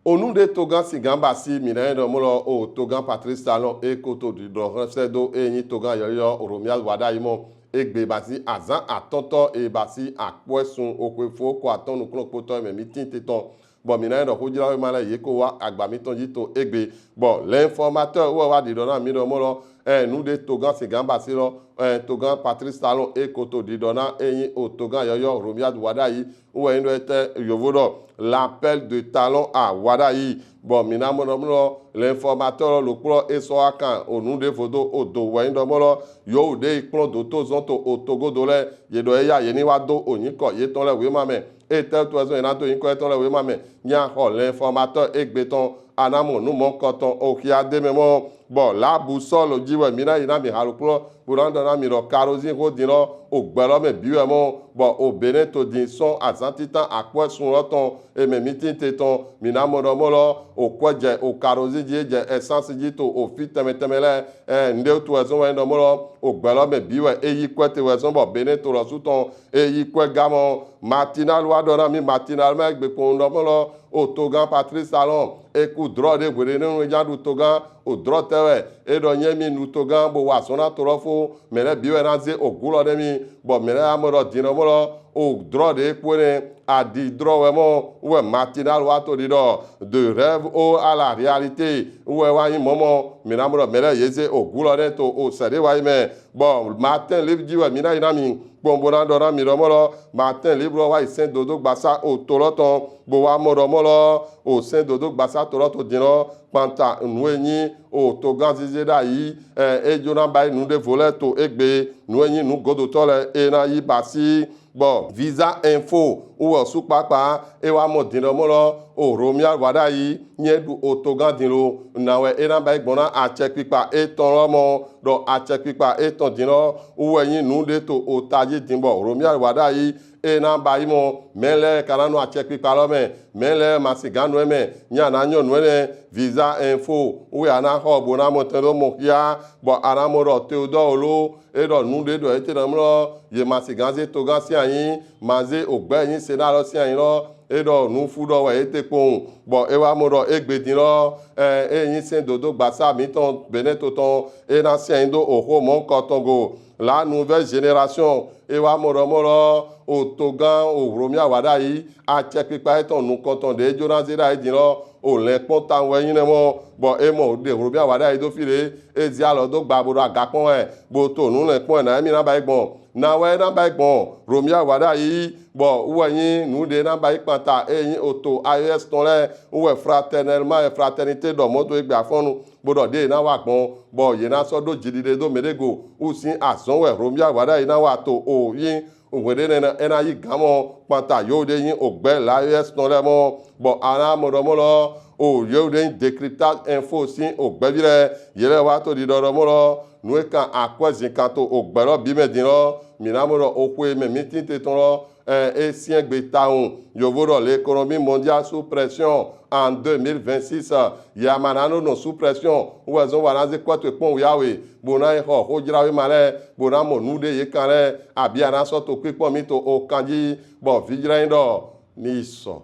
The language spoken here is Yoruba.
Onu de Togan Sigamba si mine do molo o Togan Patrice Talon e koto di do refsedo e ni Togan yoyo Oromial wada imo egbe basi azan atonto e basi akwesun okwefo ko aton nu klon poto me mitin teton bon mine do hojira mala yeko wa agba miton jito egbe bon l'informateur wa di do na mi do molo nu de Togan Sigamba si lo Togan Patrice Talon e koto di do na e ni o Togan yoyo Oromial wada yi ou endo ete yovodo l'appel de Talon à Wadayi. Bon, minamono l'informateur le pro et so akan onu de fodo odo wendo molo yo de plan do to zonto o Togo dole ye do ya ye ni wa do oniko ye ton le we mame et tel toison na to yin ko ton le we mame nya ho l'informateur egbeton anamo nu mon koton o ki ade memo bon la boussole jiwe mina ina mi haruklo buranda na mi ro karozin ko dino o gbelo me biwe mo bon o benin to din son azantitan akwa sun roton e me mitin teton mina molo o kwaje o karozin je essence jito o fitemetemele nde to ezon wendo molo o gbelo me biwe e yi kwete wezon bon benin to ro suton e yi kwe gamo matinal wa dona mi matinal me gbe ko ndo molo o Togan Patrice Talon e ku dro de gwere nu jadu Togan o dro tewe e do nyemi nu Togan bo wa sona torofo mere biwe na ze ogulo de mi bo mere amoro dino molo o dro de kwene a di dro we mo we matinal wa to di do de rêve au à la réalité we wa yin momo mere amoro mere yeze ogulo de to o sere wa me bon matin libre diwe mina ina mi bombona dora mi romolo matin libre wa isen dodo gbasa o toloton bo wa mo romolo o sen dodo gbasa toloto dino panta nuenyi o Togan zizeda yi e jona bay nu de volet to egbe nuenyi nu godo tole e na yi basi bon visa info ou sou papa e wa mo dino molo o Oromial wada yi nyedu o Togan dino na we e na bay gbona a check pipa e ton romo do a check pipa e ton dino ou yin nu de to o taji dimbo Oromial wada yi e na bayi mo mele kananu a check pipa lo me mele masiganu me nya na nyo nwene visa info ou ya na ho bona mo tero mo ya bo ara mo ro Theodore Olo e do nu de do e te na mo ye masiganze Togan si ayin maze ogbe yin se na lo si ayin lo e do nu fu do we te pon bo e wa mo ro egbedin lo yin sen dodo gbasa mi ton benin toton e na si ayin do oho mo kotongo la nouvelle génération e wa mo ro o Togan o Oromial wada yi a check pipa eton nu konton de jona zera e din lo o le ponta we yin mo bo e mo de Oromial wada yi do fire e di alo do gba bodo agapon e bo to nu le pon na mi na ba igbon na we na ba igbon Oromial wada yi bo wo yin nu de na ba ipanta e yin oto IOS ton le wo fraternellement et fraternité do moto egbe afonu bodo de na wa gbon bo ye na so do jidide do merego usin azon we Oromial wada yi na wa to o yin òwèrè nana ẹna yìí gàmọ pàtà yóò dé yín ògbẹ láyé sùn rẹ mọ bọ ara mọdọmọlọ o yóò dé décryptage info sí ògbẹ bí rẹ yẹlẹ wa tó di dọdọmọlọ nùwé kan àkọsìn kan tó ògbẹ lọ bí mẹdín lọ mìíràn mọdọ òkú mẹmí tí tẹ tán lọ esien gbe taun yovodo l'économie mondiale sous pression en 2026 yamanano no sous pression ouezon wanaze kwatwe pon yawe bona ho hojirawe male bona mo nude yekare abiana so to pepon mi to o kanji bo vijira ndo ni so